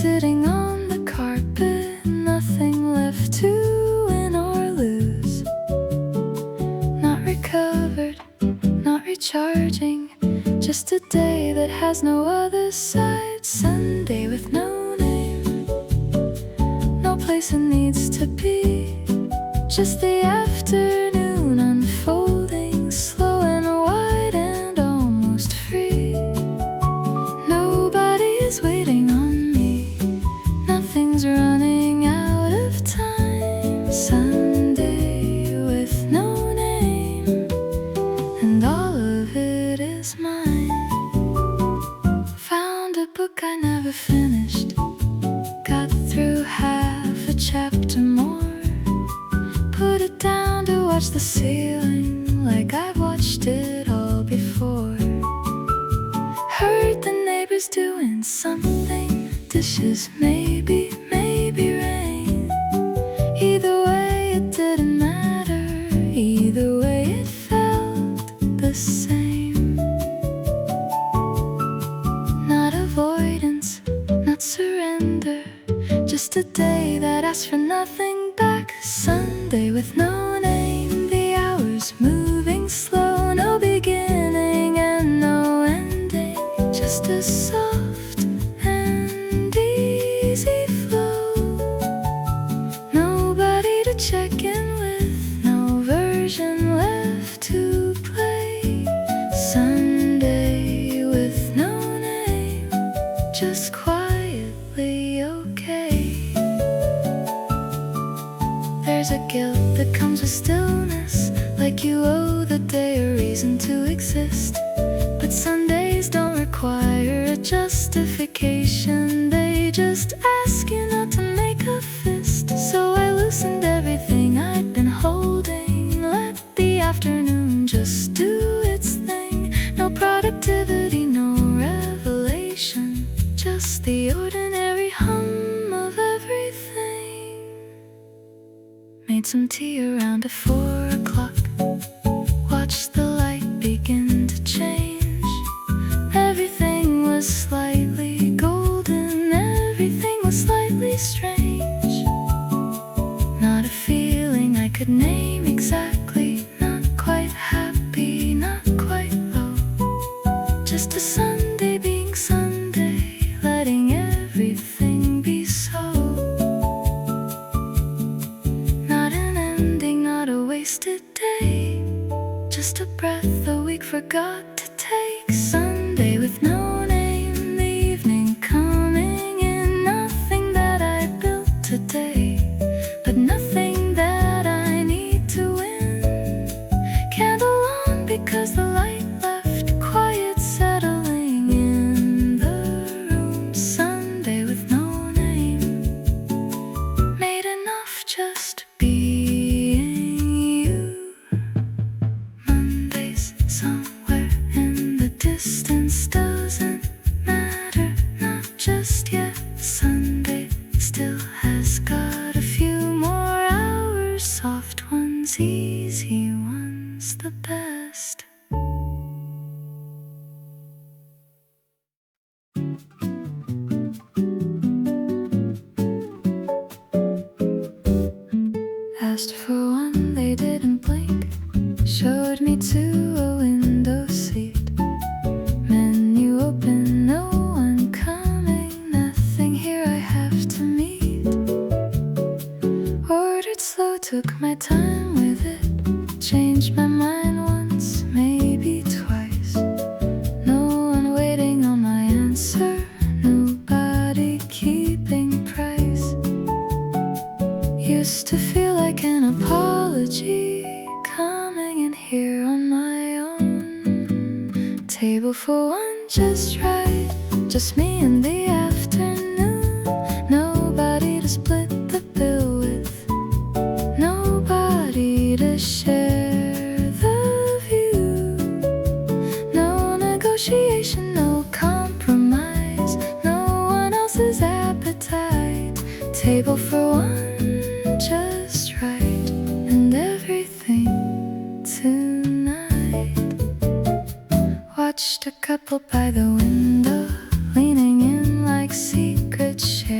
sitting on the carpet, nothing left to win or lose. Not recovered, not recharging, just a day that has no other side. Sunday with no name, no place it needs to be. Just the afternoon unfolding, slow and wide and almost free. Nobody is waiting on me, nothing's running out of time. Sunday with no name, and all of it is mine. Found a book I never finished, got through half a chapter more. Put it down to watch the ceiling like I've watched it all before. Heard the neighbors doing something, dishes maybe rain. Either way it didn't matter, either way it felt the same. Not avoidance, not surrender, just a day that asks for nothing back. Sunday with no name, the hours moving slow, no beginning and no ending, just a soft and easy flow. Nobody to check in with, no version left to play. Sunday with no name, just quietly okay. There's a guilt that comes with stillness, like you owe the day a reason to exist. But Sundays don't require a justification, they just ask you not to make a fist. So I loosened everything I'd been holding, let the afternoon just do its thing. No productivity, no revelation, just the ordinary hum of everything. Made some tea around at 4 o'clock, watched the light begin to change. Everything was slightly golden, everything was slightly strange. Not a feeling I could name exactly, not quite happy, not quite low. Just a Sunday being Sunday, letting everything be so. Wasted day, just a breath a week forgot to take. Sunday with no name, the evening coming in. Nothing that I built today, but nothing that I need to win. Candle on because the light left, quiet settling in the room. Sunday with no name, made enough just be. Somewhere in the distance doesn't matter, not just yet. Sunday still has got a few more hours, soft ones, easy ones, the best. Asked for one, they didn't blink, showed me to a window seat. Menu open, no one coming, nothing here I have to meet. Ordered slow, took my time with it, changed my mind once, maybe twice. No one waiting on my answer, nobody keeping price. Used to feel like an apology, coming in here on my own. Table for one, just right, just me in the afternoon. Nobody to split the bill with, nobody to share the view. No negotiation, no compromise, no one else's appetite. Table for one, just right, and everything tonight. Watched a couple by the window, leaning in like secret share.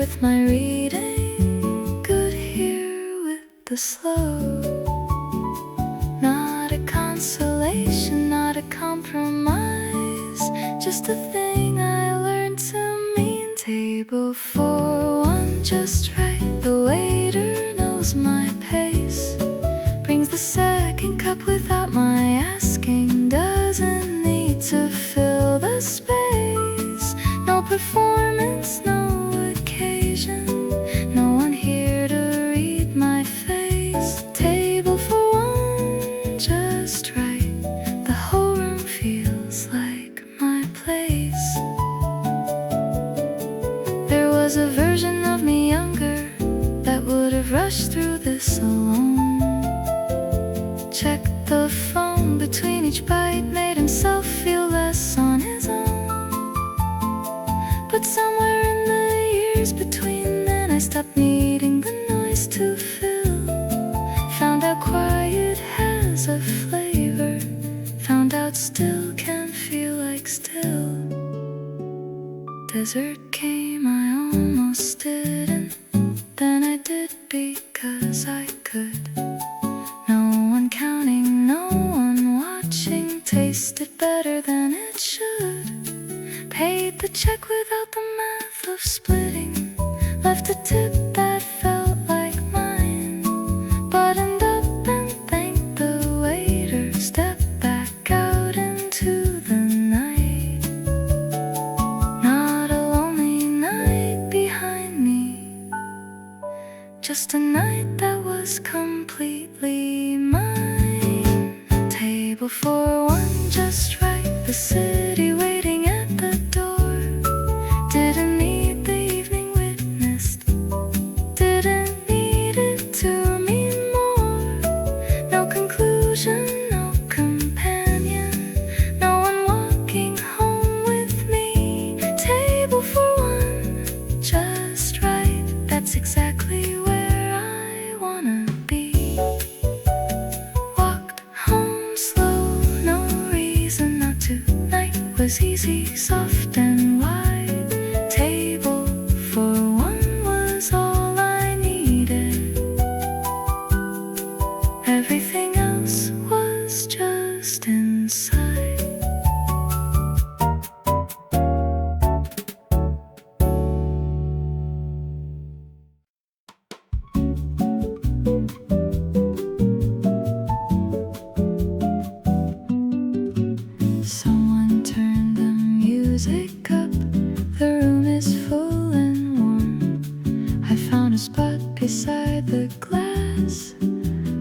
with my reading, good here with the slow. Not a consolation, not a compromise, just a thing I learned to mean. Table for one, just right. The waiter knows my pace, brings the second cup without my asking, doesn't need to fill the space. No performance, no occasion, no one here to read my face. Table for one, just right. The whole room feels like my place. There was a version of me younger that would have rushed through this alone. Checked the phone between each bite, made himself feel less on his own. But somewhere in the years between then, I stopped needing the noise to fill. Found out quiet has a flavor, found out still can feel like still. Desert came, I almost didn't, then I did because I could. No one counting, no one watching, tasted better than it should. Paid the check without the math of splitting, left a tip that felt like mine. Buttoned up and thanked the waiter, stepped back out into the night. Not a lonely night behind me, just a night that was completely mine. Table for one, just right. The city waiting at the door, didn't need the evening witnessed, didn't need it to mean more. No conclusion, no companion, no one walking home with me. Table for one, just right. That's exactly where I wanna be. Walked home slow, no reason not to. Night was easy, soft and wide. Table for one was all I needed. Everything else was just inside. Someone turned the music up, the room is full and warm. I found a spot beside the glass,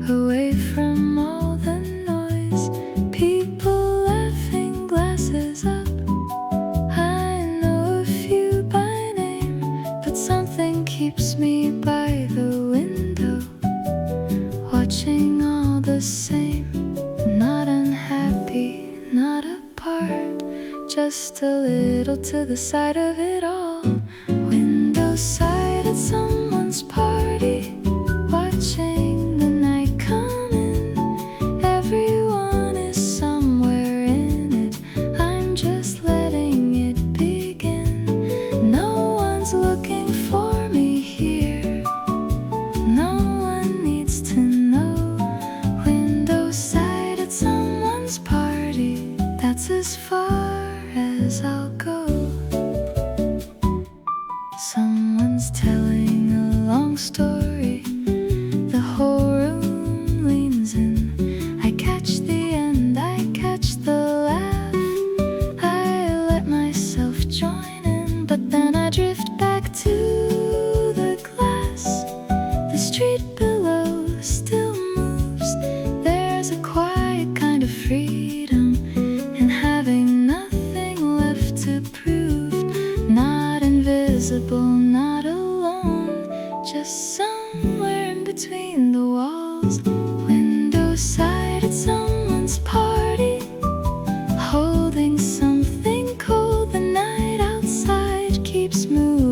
away from all the noise. People laughing, glasses up. I know a few by name, but something keeps me by the window, watching all the same. Not unhappy, not apart, just a little to the side of it all. Window side at someone's party, watching the night come in. Everyone is somewhere in it, I'm just letting it begin. No one's looking for me here, no one needs to know. Window side at someone's party, that's as far as I'll go. Someone's telling a long story, the whole room leans in. I catch the end, I catch the laugh, I let myself join in. But then I drift back to the glass. The street below still moves, there's a quiet kind of freedom in having nothing left to prove. Not invisible, not alone, just somewhere in between the walls. Window side at someone's party, holding something cold. The night outside keeps moving.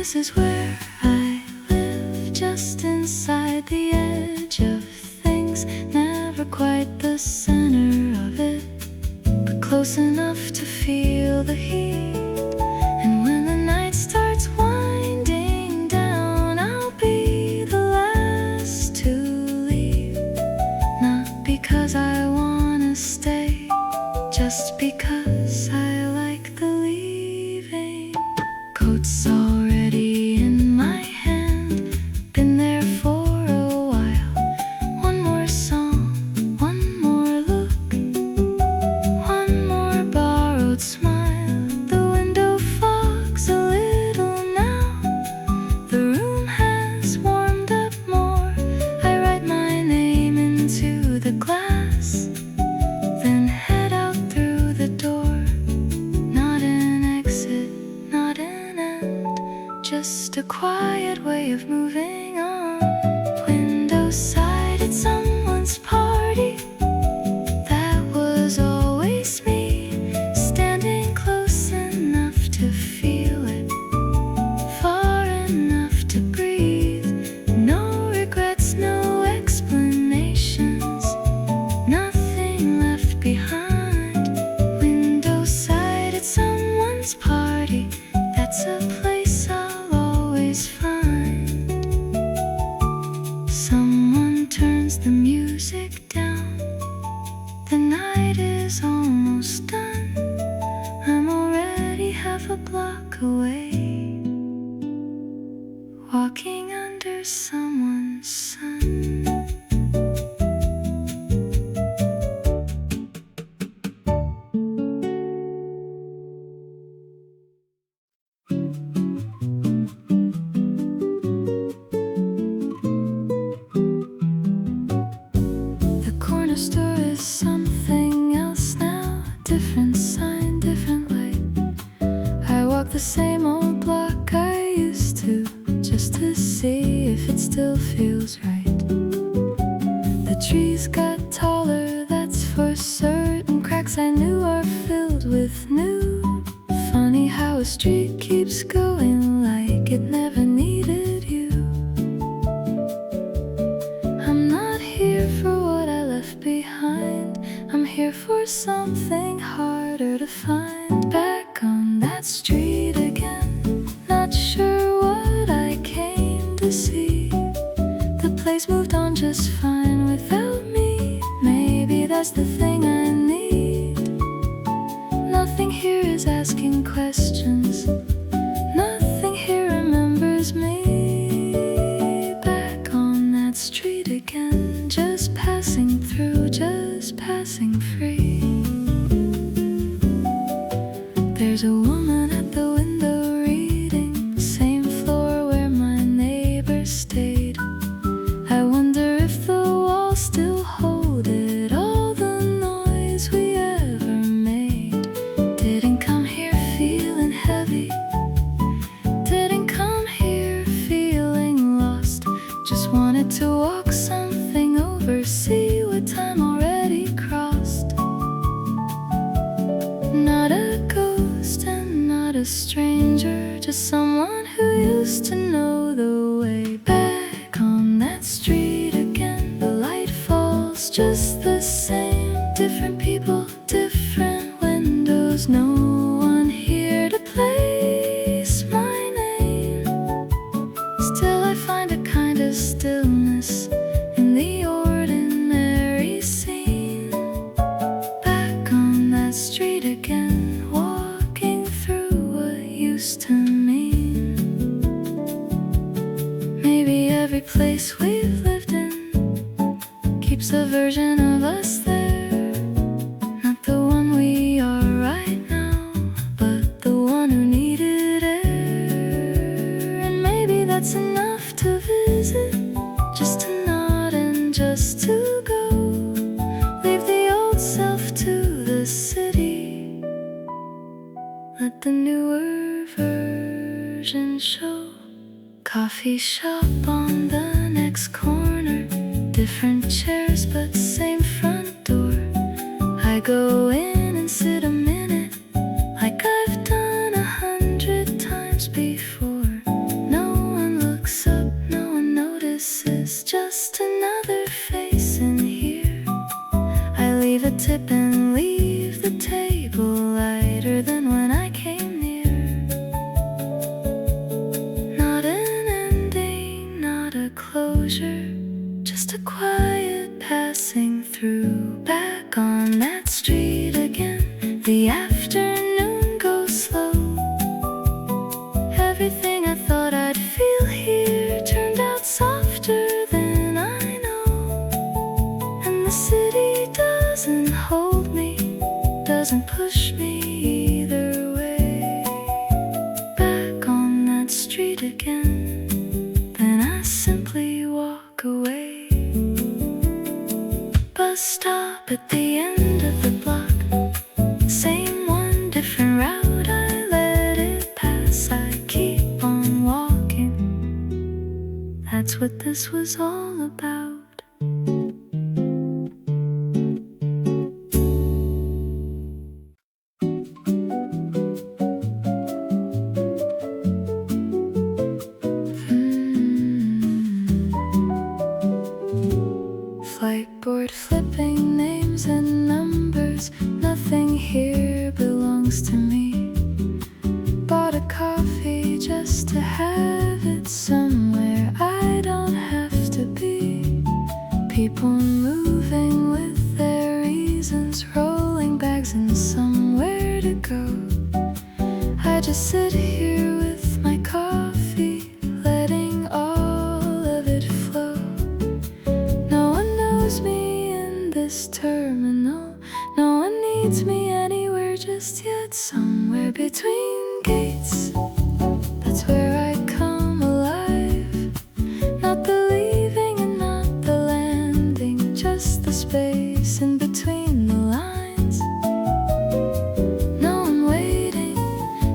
this is where I live, just inside the edge of things. Never quite the center of it, but close enough to feel the heat. And when the night starts winding down, I'll be the last to leave. Not because I wanna stay, just because I like the leaving. Coat's already in my hand, been there for a while. One more song, one more look, one more borrowed smile. The window fogs a little now, the room has warmed up more. I write my name into the glass, then head out through the door. Not an exit, not an end, just a quiet way of moving on. Window side at someone's party, that was always me, standing close enough to feel it, far enough to breathe. No regrets, no explanations, nothing left behind. Window side at someone's party, that's a place I'll always find. Someone turns the music down, the night is almost done. I'm already half a block away, walking under someone's sun. The corner store is something else now, different sign, different light. I walk the same old block I used to, just to see if it still feels right. The trees got taller, that's for certain. Cracks I knew are filled with new. Funny how a street keeps going like it never needed you. I'm not here for what I left behind, I'm here for something harder to find. Back on that street again, not sure what I came to see. The place moved on just fine without me. Maybe that's the thing I need. Nothing here is asking questions, nothing here remembers me. Back on that street again, just passing through, just passing free. There's a woman at the window reading, same floor where my neighbor stayed. I wonder if the walls still hold it, all the noise we ever made. Didn't come here feeling heavy, didn't come here feeling lost. Just wanted to walk something over, see what time already crossed. Not a ghost and not a stranger, just someone who used to know the way. Back on that street again, the light falls just the same. Different people, different windows, no one here to place my name. Still I find a kind of stillness in the ordinary scene. Back on that street again, walking through what used to mean. Maybe every place we've lived in keeps a version of us there. Not the one we are right now, but the one who needed air. And maybe that's enough to visit, just to nod and just to go. Leave the old self to the city, let the newer version show. Coffee shop on the next corner, different chairs but same front door. I go in and sit a minute, like I've done 100 times before. a tip and leave the table lighter than when I came near. Not an ending, not a closure, just a quiet passing through. Back on that street again, the afternoon goes slow. Everything I thought I'd feel here turned out softer than I know. And the city doesn't hold me, doesn't push me either way. Back on that street again, then I simply walk away. Bus stop at the end of the block, same one, different route. I let it pass, I keep on walking. That's what this was all about. Flightboard flipping names and numbers, nothing here belongs to me. Bought a coffee just to have it somewhere I don't have to be. People moving with their reasons, rolling bags and somewhere to go. I just sit here with my coffee, letting all of it flow. No one knows me in this terminal, no one needs me anywhere just yet. Somewhere between gates, that's where I come alive. Not the leaving and not the landing, just the space in between the lines. No one waiting,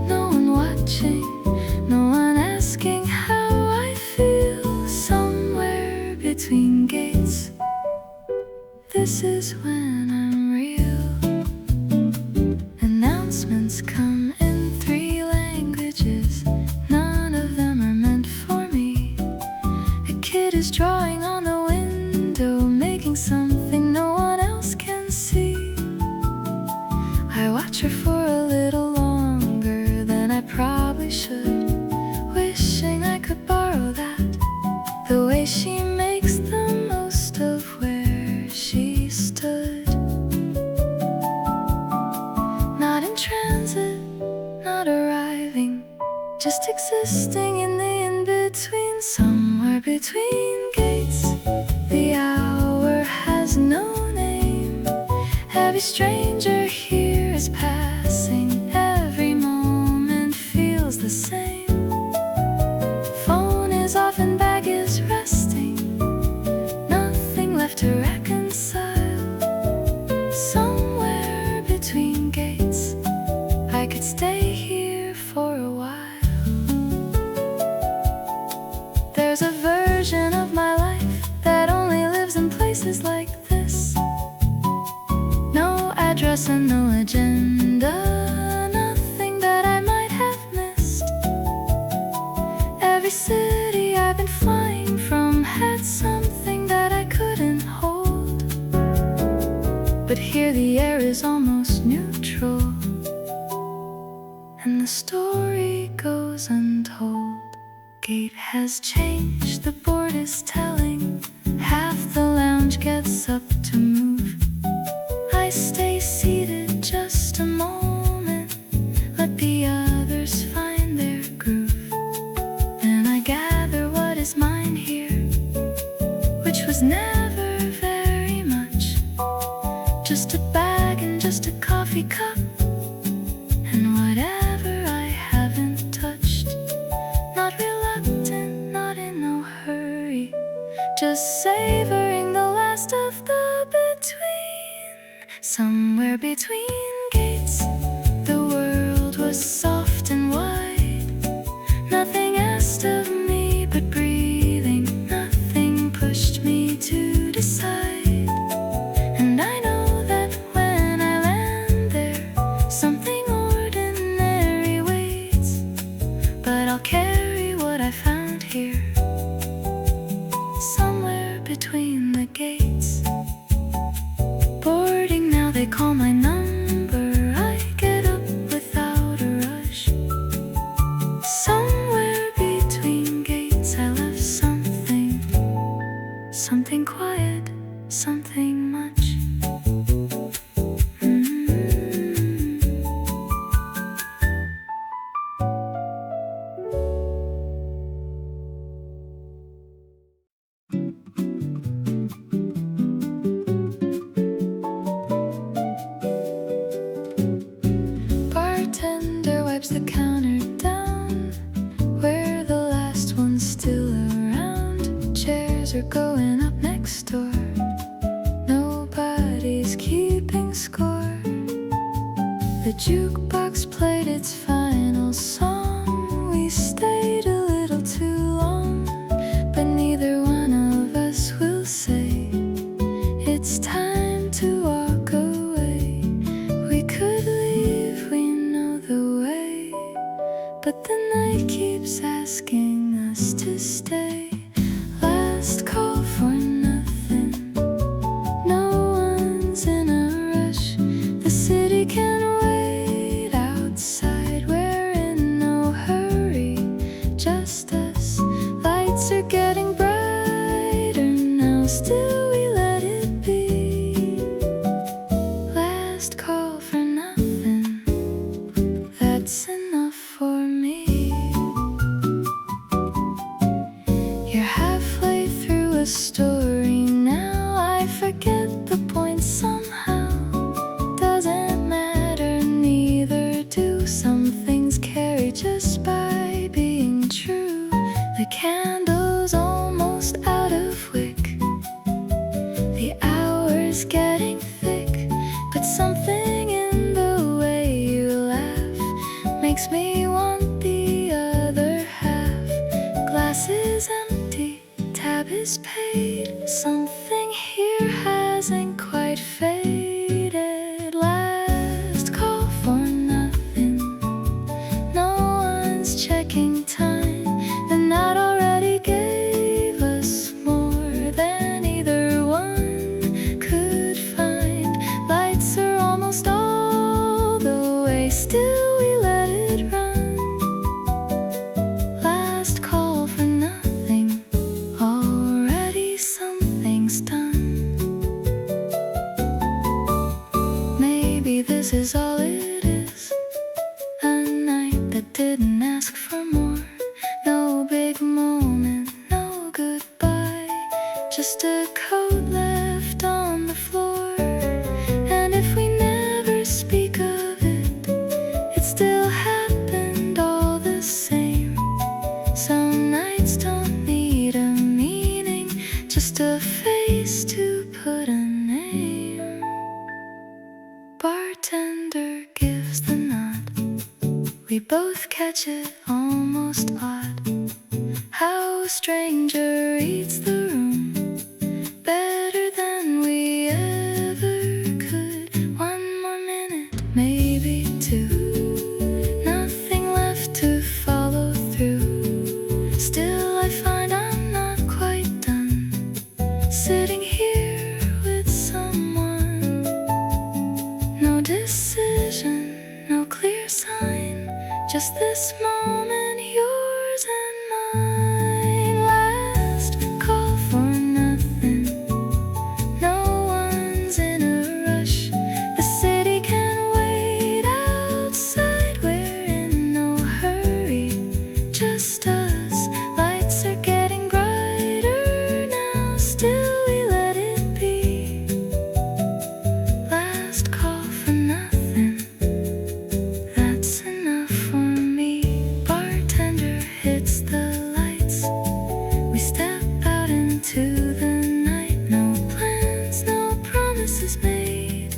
no one watching, no one asking how I feel. Somewhere between gates, this is when I'm real. Announcements come in 3 languages, none of them are meant for me. A kid is drawing on the window, making something no one else can see. I watch her for a little longer than I probably should, wishing I could borrow that, the way she makes the most of where she stood. Not in transit, not arriving, just existing in the in-between. Somewhere between gates, the hour has no name. Every stranger here is passing, every moment feels the same. Phone is off and bag is resting, nothing left to reconcile. Somewhere between gates, I could stay here for a while. There's a version of my life that only lives in places like this. No address and no agenda, nothing that I might have missed. Every city I've been flying from had something that I couldn't hold. But here the air is almost neutral, and the story goes untold. Gate has changed, the board is telling, half the lounge gets up to move. I stay seated just a moment, let the others find their groove. Then I gather what is mine here, which was never very much, just a bag and just a coffee cup, and whatever I haven't touched. Not reluctant, not in no hurry, just savoring the last of the between. Somewhere between gates, the world was soft and wide. Nothing asked of me but breathing, nothing pushed me to decide. And I know that when I land there, something ordinary waits. But I'll carry what I found here, somewhere between the gates. Boarding now keeping score. The jukebox played its final song. We stayed a little too long, but neither one of us will say it's time to walk away. We could leave, we know the way, but the night keeps asking us to stay. Last call for nothing. No one's in a rush. The city can wait outside. We're in no hurry, just us. Lights are getting brighter now. Still we let it be. Last call for nothing. That's enough for me. You're halfway through a story now. I forget the point somehow. Doesn't matter, neither do. Some things carry just by being true. The candle's almost out of wick. The hour's getting thick, but something in the way you laugh makes me want the other half. Glass is empty, tab is paid. Something here hasn't quite faded. Last call for nothing. No one's checking time. The night already gave us more than either one could find. Lights are almost all the way. Still we let it run. Last call for nothing. Already something's done. Maybe this is all it is. A night that didn't ask for more. No big moment, no goodbye. Just a coat left on the floor. And if we never speak of it, it still happened all the same. Some nights don't need a meaning, just a face to put a name. Bartender gives the nod. We both catch it, almost odd. How a stranger reads the room better than we ever could. One more minute, maybe two. Nothing left to follow through. Still I find I'm not quite done sitting here with someone. No decision, no clear sign, just this moment, yours and mine. Last call for nothing. No one's in a rush. The city can wait outside. We're in no hurry, just us. Lights are getting brighter now. Still we let it be. Last call for nothing. That's enough for me. Bartender hits the lights. We step out into the night. No plans, no promises made.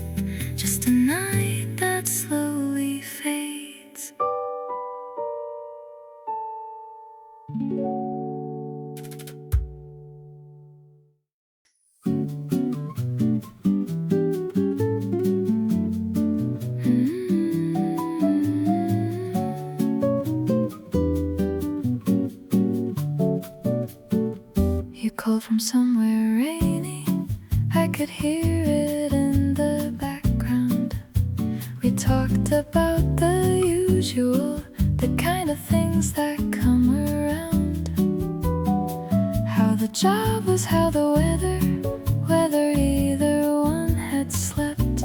Just a night that slowly fades. You called from somewhere rainy. I could hear it in the background. We talked about the usual, the kind of things that come around. How the job was, how the weather, whether either one had slept.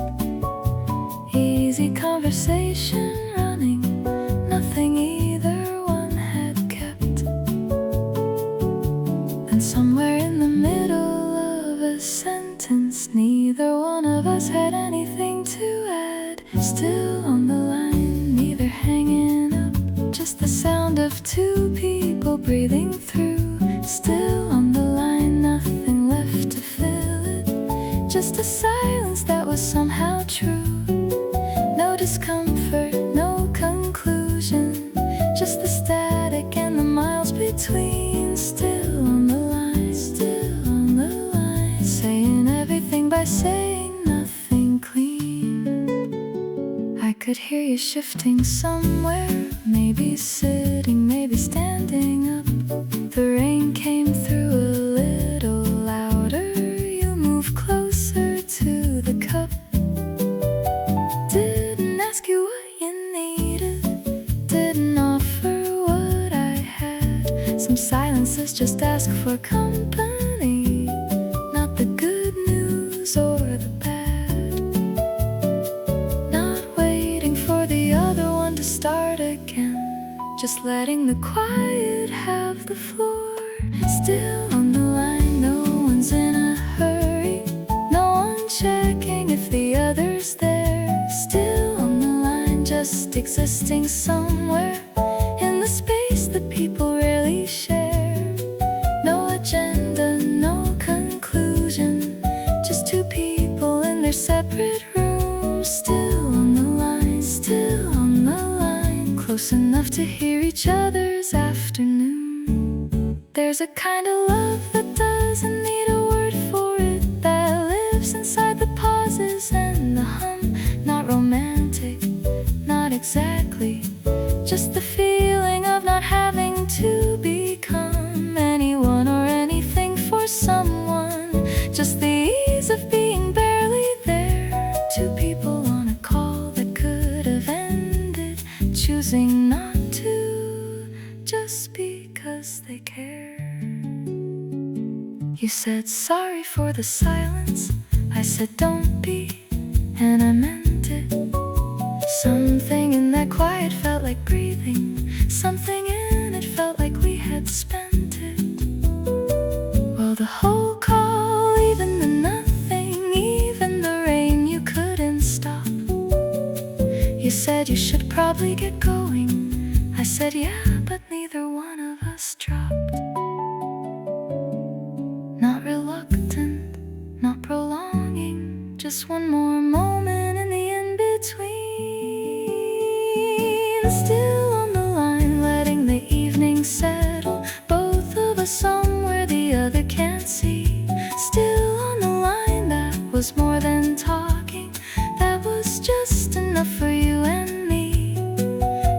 Easy conversation running, nothing either one had kept. And somewhere in the middle of a sentence, neither one of us had anything to add. Still on the line, neither hanging up, just the sound of two people breathing through. Still on the line, nothing left to fill it, just a silence that was somehow true. No discomfort, no conclusion, just the static and the miles between. Still on the line, still on the line, saying everything by saying nothing clean. I could hear you shifting somewhere, maybe sitting, maybe standing up. The rain came through a little louder. You moved closer to the cup. Didn't ask you what you needed, didn't offer what I had. Some silences just ask for company, not the good news or the bad. Not waiting for the other one to start again, just letting the quiet have the floor. Still on the line, no one's in a hurry, no one checking if the other's there. Still on the line, just existing somewhere in the space that people rarely share. No agenda, no conclusion, just two people in their separate rooms. Still on the line, still on the line, close enough to hear each other's afternoon. There's a kind of love that doesn't need a word for it, that lives inside the pauses and the hum. Not romantic, not exactly, just the feeling of not having to become anyone or anything for someone. Just the ease of being barely there. Two people on a call that could have ended, choosing not to, just because they care. You said sorry for the silence, I said don't be, and I meant it. Something in that quiet felt like breathing, something in it felt like we had spent it. Well, the whole call, even the nothing, even the rain you couldn't stop. You said you should probably get going, I said yeah, but neither one of us dropped. Not reluctant, not prolonging, just one more moment in the in-between. Still on the line, letting the evening settle, both of us somewhere the other can't see. Still on the line, that was more than talking, that was just enough for you and me.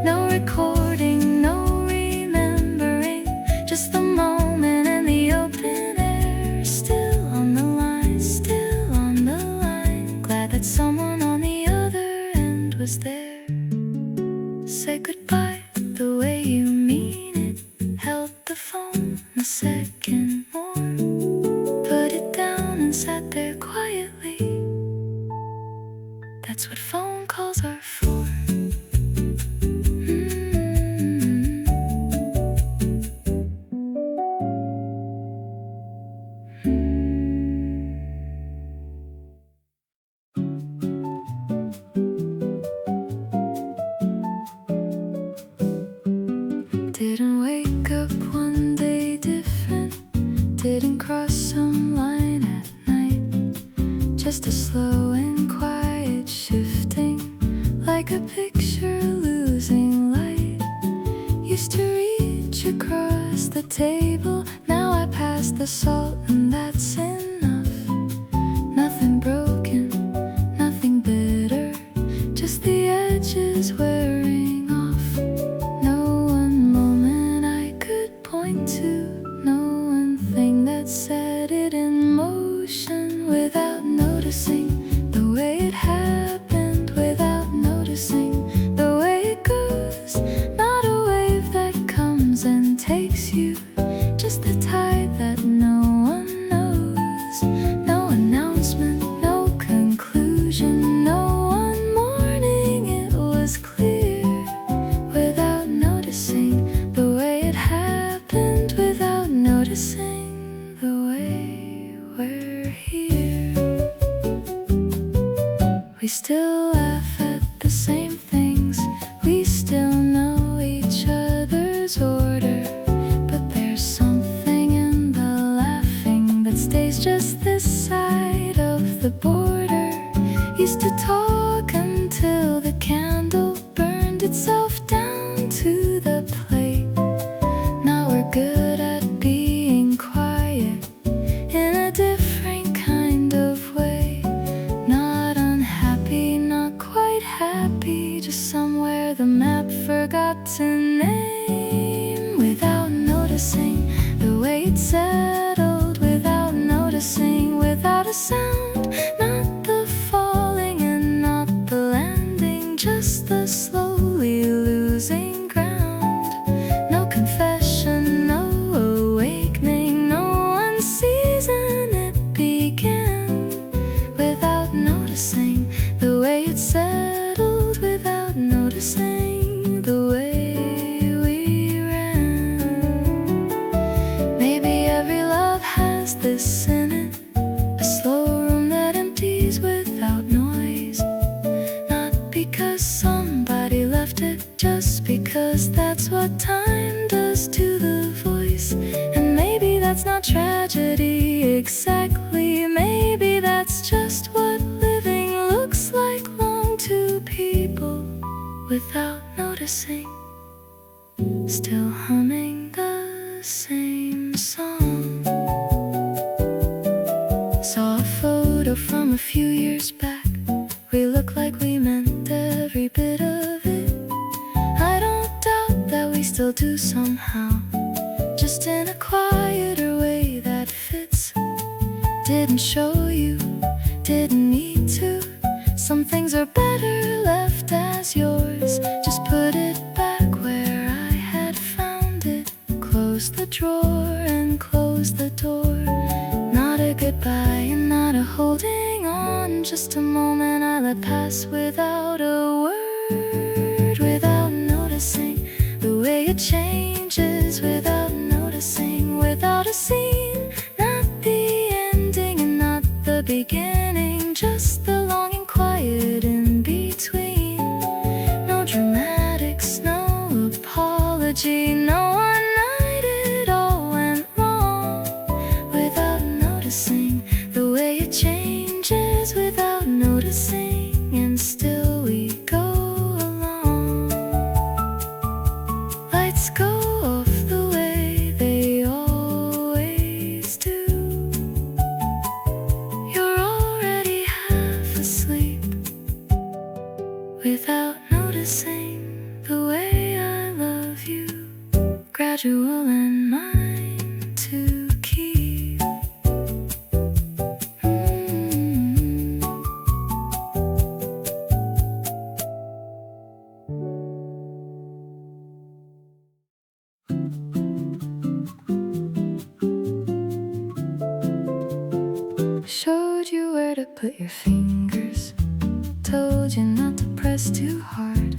No recording, no remembering, just the moment and the open air. Still on the line, still on the line, glad that someone on the other end was there. Say goodbye the way you mean it, held the phone a second more, put it down and sat there quietly. That's what phone calls are for. Didn't wake up one day different, didn't cross some line at night, just a slow and quiet shifting, like a picture losing light. Used to reach across the table, now I pass the salt and that's enough. Nothing broken, nothing bitter, just the edges wearing off. No one moment I could point to, no one thing that set it in motion without noticing the way it happened, without noticing the way it goes. Not a wave that comes and takes you, just the tide that no one knows. No announcement, no conclusion, no one morning, it was clear. Without noticing the way it happened, without noticing the way we're here. We still laugh at the same things, we still know each other's order, but there's something in the laughing that stays just this side of the border. Used to talk talk until the candle burned itself down to the plate. Now we're good at being quiet in a different kind of way. Not unhappy, not quite happy, just somewhere the map forgot to name. Without noticing the way it settled, without noticing, without a sound. Not the falling and not the landing, just the slowly losing ground. No confession, no awakening, no one season it began. Without noticing the way it settled, without noticing the way we ran. Maybe every love has this in it, a slow room that empties without noise. Not because somebody left it, just because that's what time does to the voice. And maybe that's not tragedy exactly, maybe that's just what living looks like. Long to people without noticing, still humming the same song. Saw a photo from a few years back, we look like we meant every bit of it. I don't doubt that we still do somehow, just in a quieter way that fits. Didn't show you, didn't need to. Some things are better left as yours. Just put it back where I had found it. Close the drawer and close the door. Not a goodbye and not a holding on, just a moment I let pass without a word. Without noticing the way it changes, without noticing, without a scene. Not the ending and not the beginning, just the longing quiet in between. No dramatics, no apology, no one night it all went wrong. Without noticing the way it changes, without noticing, and still we go along. Lights go off the way they always do. You're already half asleep. Without noticing the way I love you, gradual and mine to keep. Showed you where to put your fingers, told you not to press too hard.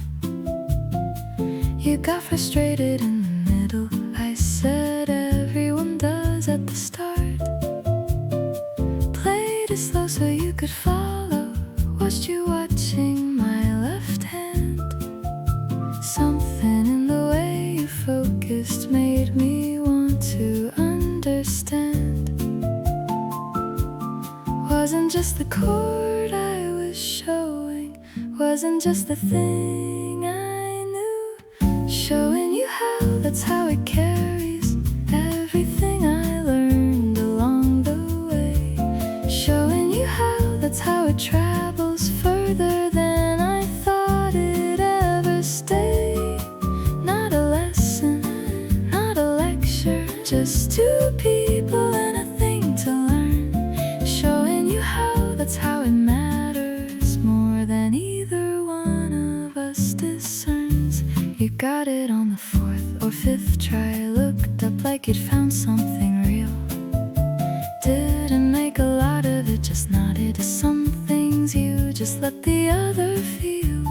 You got frustrated in the middle, I said everyone does at the start. Played it slow so you could follow, watched you watching my left hand. Something in the way you focused made me want to understand. Wasn't just the chord I was showing, wasn't just the thing I knew. Showing you how, that's how it carries everything I learned along the way. Showing you how, that's how it travels further than I thought it'd ever stay. Not a lesson, not a lecture, just two people and a thing to learn. Showing you how, that's how it matters more than either one of us discerns. You got it on the fourth or fifth try, looked up like you'd found something real. Didn't make a lot of it, just nodded to some things you just let the other feel.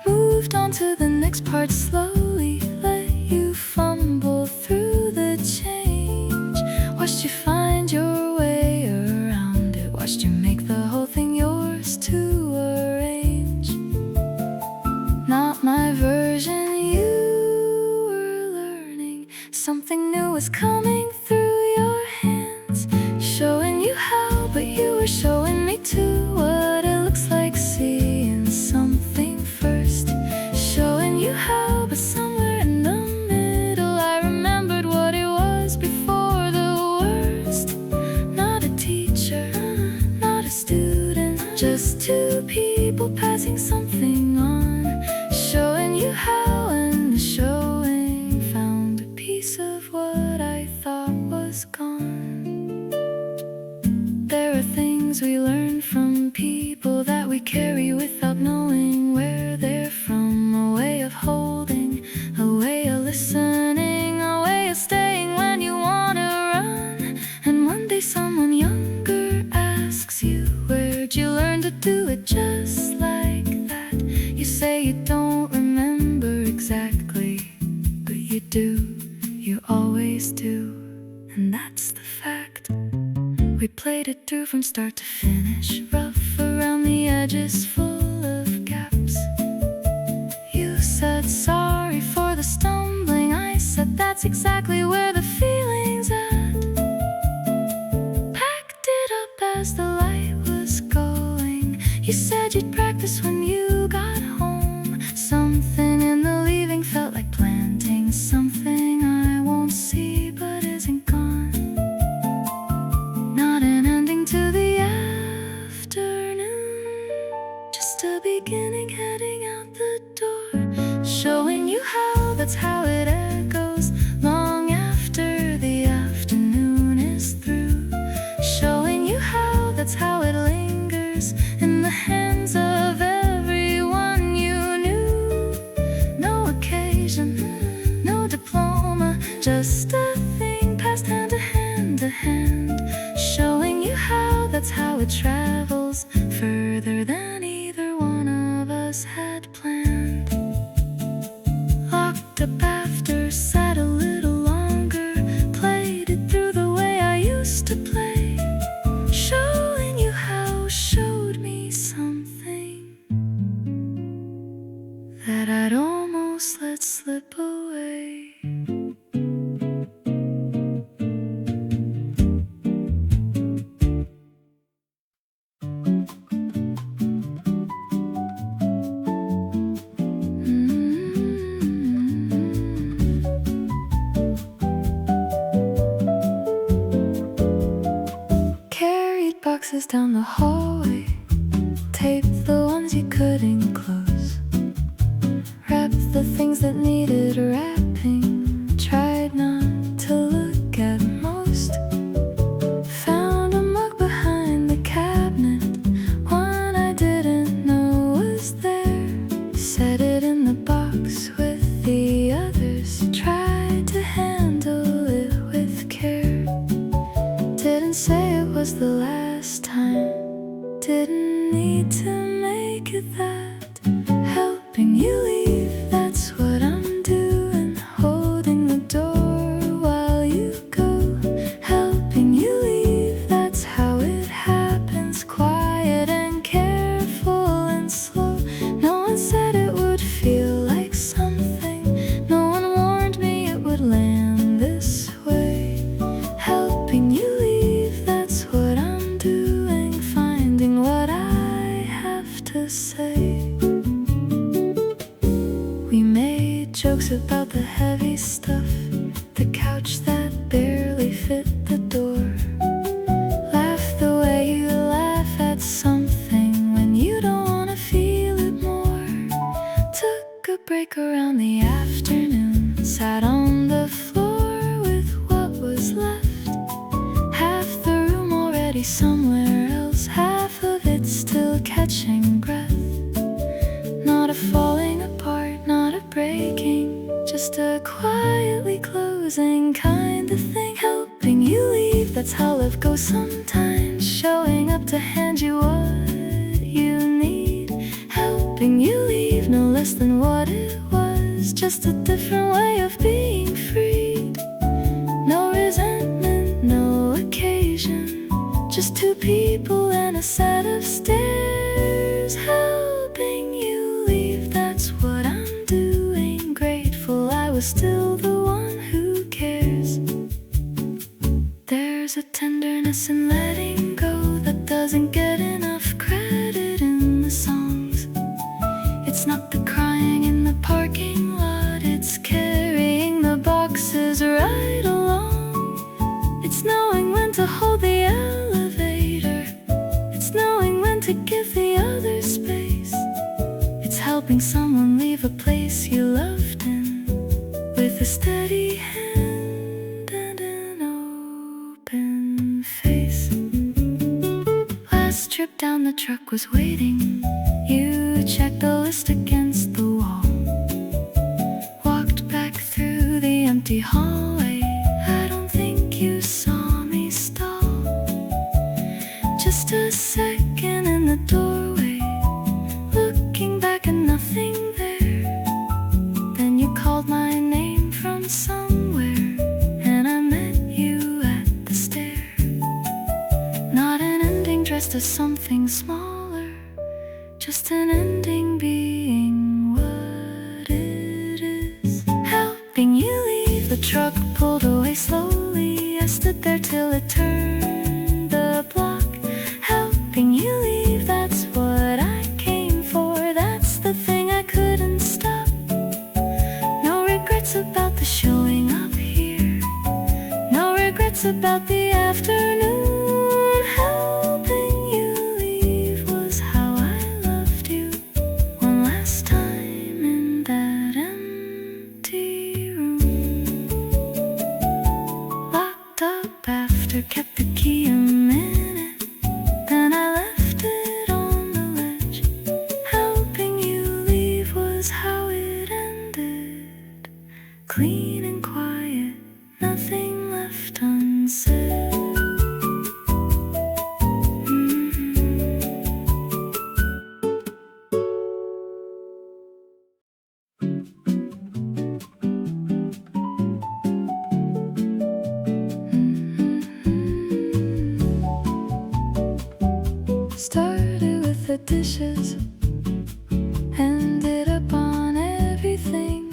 Moved on to the next part slowly, let you fumble through the change. Watched you find your way around it, watched you make the whole thing yours to arrange. Not my version, you were learning. Something new was coming through your hands. Showing you how, but you were showing me too what it looks like passing something on, showing you how, and the showing found a piece of what I thought was gone. There are things we learn from people that we carry without knowing where they're from. A way of holding, a way of listening, a way of staying when you wanna run. And one day someone younger asks you, where'd you learn to do it just like that? You say you don't remember exactly, but you do, you always do. And that's the fact. We played it through from start to finish, rough around the edges, full of gaps. You said sorry for the stumbling, I said that's exactly where the feeling's at. Packed it up as the light was going. You said you'd practice when you got home. Something in the leaving felt like planting something I won't see but isn't gone. Not an ending to the afternoon, just a beginning heading out the door. Showing you how, that's how it echoes long after the afternoon is through. Showing you how, that's how it lingers in the hands of everyone you knew. No occasion, no diploma, just a thing passed hand to hand to hand. Showing you how, that's how it travels further than either one of us had planned. Locked up after, sat a little longer, played it through the way I used to play. Showing you how showed me something that I'd almost let slip away. Carried boxes down the hallway, taped the ones you couldn't close, wrapped the things that needed wrapping, tried not to look at most. Found a mug behind the cabinet, one I didn't know was there. Set it in the box with the others, tried to handle it with care. Didn't say it was the last time, didn't need to make it that. Helping you leave, that's what I'm doing. Holding the door while you go. Helping you leave, that's how it happens. Quiet and careful and slow. No one said it would feel like something. No one warned me it would land this way. Helping you leave, that's what I'm doing. Finding what I have to say. We made jokes about the heavy stuff, the couch that barely fit the door. Laugh the way you laugh at something when you don't wanna feel it more. Took a break around the afternoon, sat on the floor with what was left. Half the room already somewhere else, half of it still catching breath. Not a falling apart, not a breaking, just a quietly closing kind of thing. Helping you leave, that's how love goes sometimes. Showing up to hand you what you need. Helping you leave, no less than what it was, just a different way of being freed. No resentment, no occasion, just two people and a set of stairs. Helping you leave, that's what I'm doing. Grateful I was still the one who cares. There's a tenderness in letting go that doesn't get enough credit in the songs. It's not the crying in the parking lot, it's carrying helping someone leave a place you loved in, with a steady hand and an open face. Last trip down the truck was waiting. You checked the list against the wall, walked back through the empty hallway. I don't think you saw me stall. Just a second in the doorway, looking back and nothing there. Then you called my name from somewhere, and I met you at the stair. Not an ending dressed as something smaller, just an ending being what it is. Helping you leave the truck pulled away slowly. I stood there till it turned the block. Helping you leave, that's what I came for. That's the thing I couldn't stop. No regrets about the showing up here, no regrets about the afternoon. Helping you leave was how I loved you, one last time in that empty room. Locked up after, kept the key a minute, then I left it on the ledge. Helping you leave was how it ended, clean and quiet, nothing left unsaid. Started with the dishes, ended up on everything.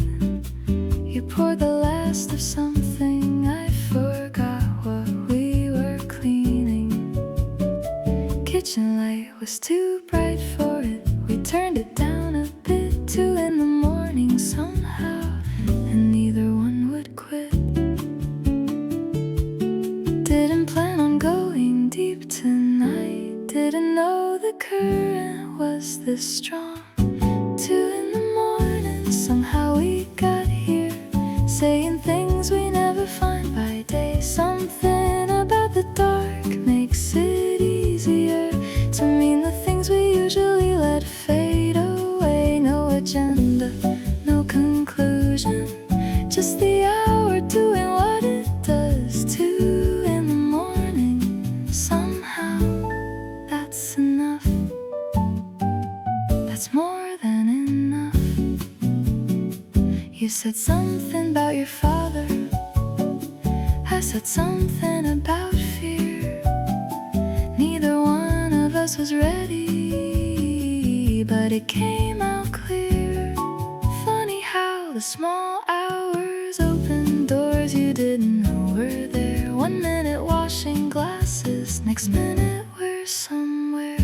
You poured the last of something, I forgot what we were cleaning. Kitchen light was too bright for it, we turned it down a bit. 2 in the morning somehow, and neither one would quit. Didn't plan on going deep tonight, didn't know the current was this strong. 2 in the morning, somehow we got here, saying things we never find by day. Something about the dark makes it easier to mean the things we usually let fade away. No agenda, no conclusion, just the hour doing what it does. 2 in the morning, somehow that's enough. That's more than enough. You said something about your father, I said something about fear. Neither one of us was ready, but it came out clear. Funny how the small hours open doors you didn't know were there. 1 minute washing glasses, next minute we're somewhere.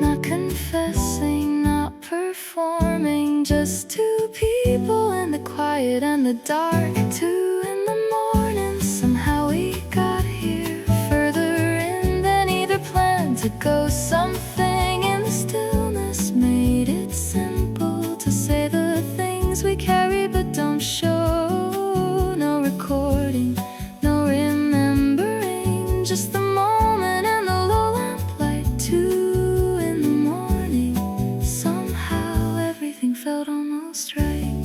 Not confessing, not performing, just 2 people in the quiet and the dark. 2 in the morning, somehow we got here, further in than either planned to go. Something in the stillness made it simple to say the things we carry but don't show. No recording, no remembering, just the moment and the low lamplight. 2 in the morning, somehow everything felt almost right.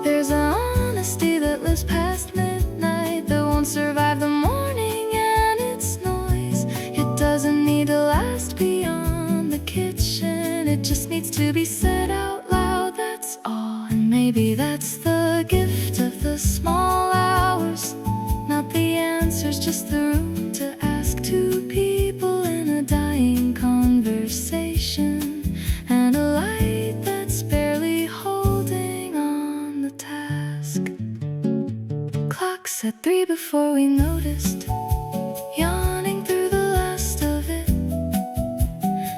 There's an honesty that lives past midnight, that won't survive the morning and its noise. It doesn't need to last beyond the kitchen, it just needs to be said out loud, that's all. And maybe that's the gift of the small hours, not the answers, just the room to ask. 2 people in a dying conversation, and a light that's barely holding on the task. Clock said 3 before we noticed, yawning through the last of it.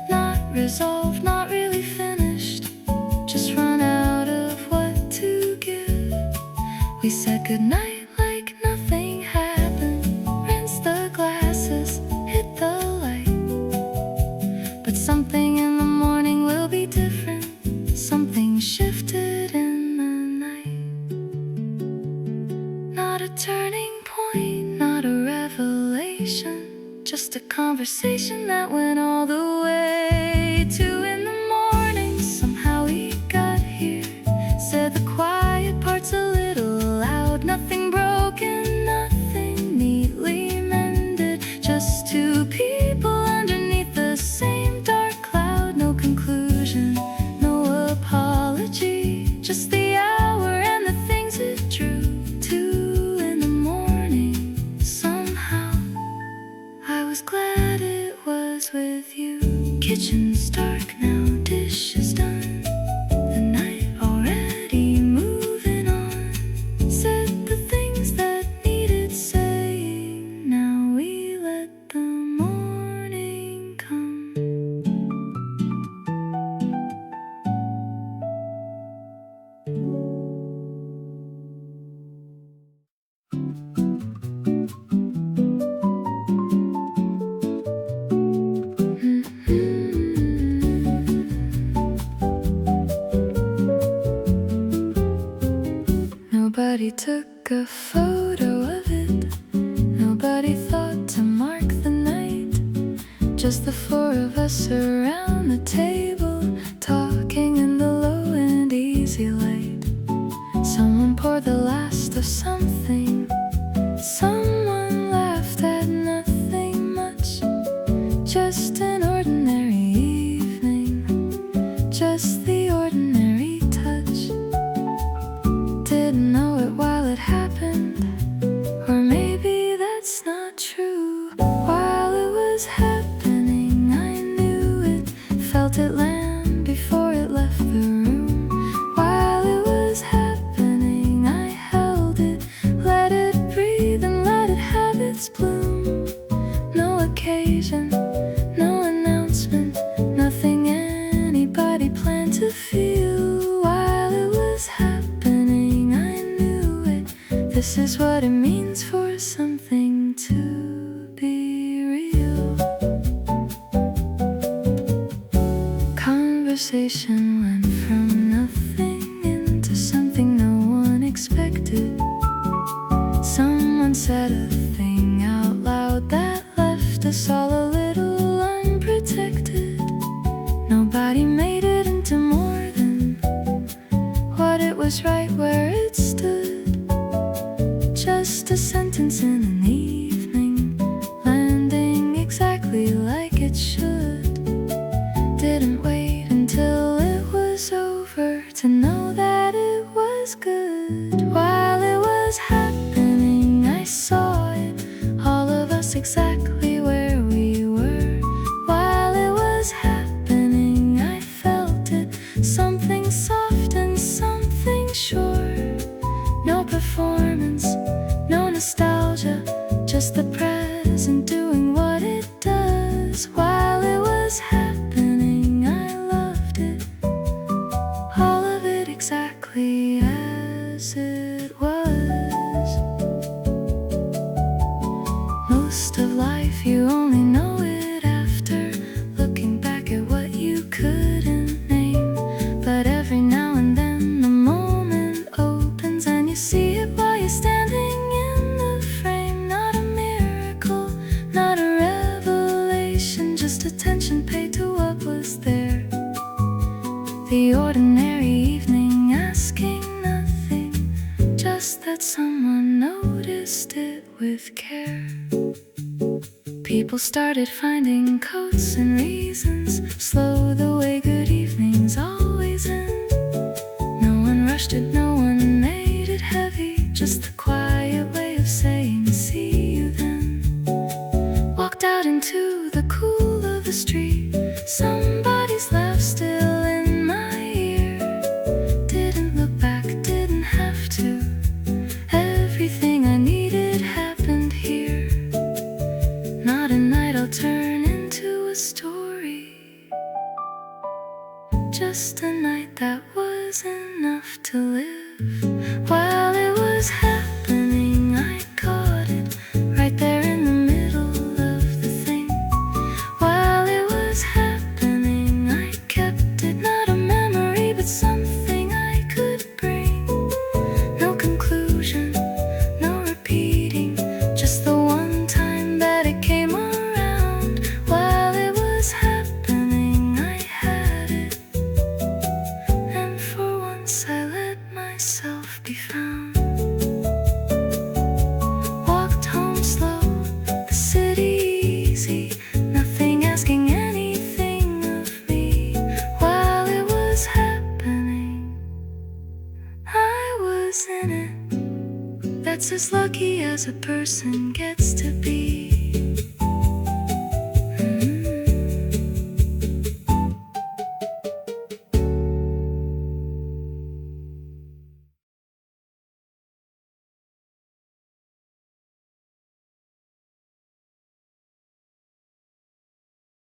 Not resolved, not really finished, just run out of what to give. We said goodnight like nothing happened, rinsed the glasses, hit the light. something in the morning will be different. Something shifted in the night. Not a turning point, not a revelation, just a conversation that went all the way. 2 in the morning, somehow we got here. Said the quiet part's a little loud. Nothing broken, nothing neatly mended, just 2 people underneath the same dark cloud. No conclusion, no apology, just the hour and the things it drew. 2 in the morning, somehow I was glad it was with you. Kitchen's dark now, dishes done, the night already moving on. Said the things that needed saying, now we let the morning come. Nobody took a photo of it, nobody thought to mark the night. Just the 4 of us around the table, talking in the low and easy light. Someone poured the last of something, someone laughed at nothing much. Just an ordinary evening, just the ordinary touch. Didn't know it while it happened, or maybe that's not true. While it was happening, I knew it, felt it land before it left the room. While it was happening, I held it, let it breathe and let it have its bloom. No occasion, no announcement, nothing anybody planned to feel. While it was happening, I knew it, this is what it means for something to be real. Conversation went from nothing into something no one expected. Someone said a thing out loud that left us all a little unprotected. Nobody made it into more than what it was right where it stood. Just a sentence in an evening, landing exactly like it should. Didn't wait until it was over to know that it was good. While it was happening, I saw it, all of us exactly where we were. While it was happening, I felt it, something soft and something sure. No performance, no nostalgia, just the present doing what it does. While it was happening, I loved it, all of it exactly as it was. Most of life you only know it after, looking back at what you couldn't name. But every now and then the moment opens and you see it while you're standing in the frame. Not a miracle, not a revelation, just attention paid to what was there. The ordinary evening, asking nothing, just that someone noticed it with care. People started finding coats and reasons, slow the way good evenings always end. No one rushed it, no one made it heavy, just the quiet way of saying see you then. Walked out into the cool of the street, somebody's laugh still in my ear. Didn't look back, didn't have to, everything I needed happened here. Not a night I'll turn into a story, just a night that was enough to live. While it was happening, I caught it, right there in the middle of the thing. While it was happening, as lucky as a person gets to be.